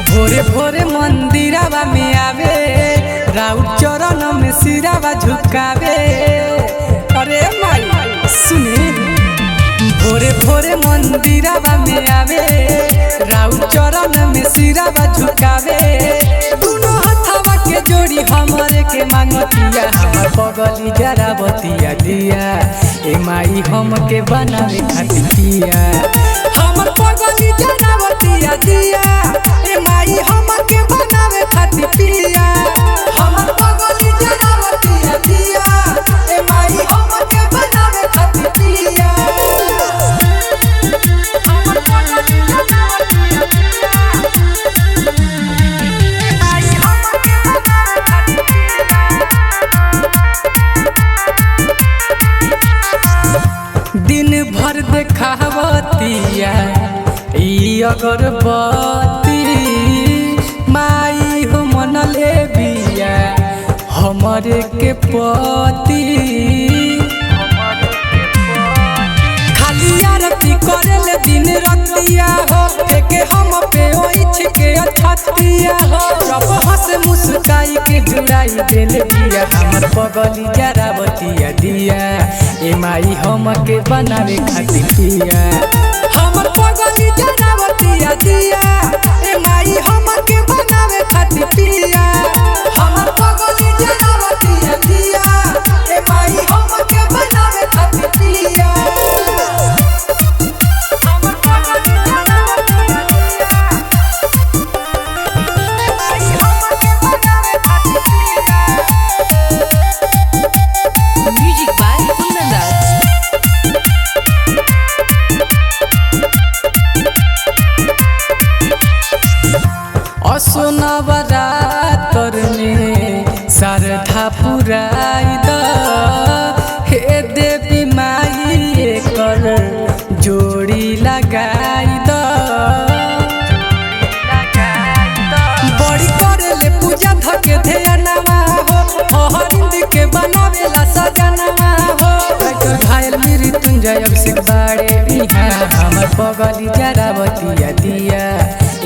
भोरे भोरे मंदिरवा में आवे, राउत चरण में सिरावा झुकावे। अरे माई सुनी, भोरे भोरे मंदिरवा में आवे, राउत चरण में सिरावा झुकावे। दोनों हथवा के जोड़ी हमरे के मांगतिया, हमर बगली जरा बतिया दिया। ए माई हम के बनावे खातिर पिया, हमर बगली जरा बतिया दिया। ए माई हम के बनावे खातिर पिया, हमर बगली जरा बतिया दिया। ए माई हम के बनावे खातिर पिया, हमर बगली जरा बतिया दिया। ए माई हम के बनावे खातिर पिया। दिन भर देखावतिया ई अगरबत्ती, माई हो मन ले बिया हमरे के पति। खाली आरती करेले दिन रतिया हो, फेके हम पे ओइछ के अछतिया हो। सब हंस मुस्काई के जुड़ाई देले बिया, हमर बगली जरा बतिया दिया। ए माई हम के बनावे खातिर पिया, हमर बगली जरा बतिया दिया। ए माई हम के बनावे खातिर पिया, हमर बगली जरा बतिया दिया। ए माई हम के बनावे खातिर पिया, हमर बगली जरा बतिया दिया। ए माई हम के बनावे खातिर पिया। Music by Kundandas. असोनवरातर में श्रद्धा पुराई द, हे देवी माई एकर जोड़ी लगाई द। बड़ी करेले पूजा धके ध्यानवा हो, हरिंद के बनावेला सजनवा हो। घायल मेरी तुंजय अभिषेक बाड़े इहाँ, हमर बगली जरा बतिया दिया।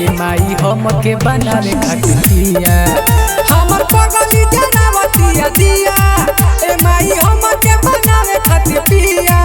ए माई हम के बनावे खातिर पिया, हमर बगली जरा बतिया दिया। ए माई हम के बनावे खातिर पिया।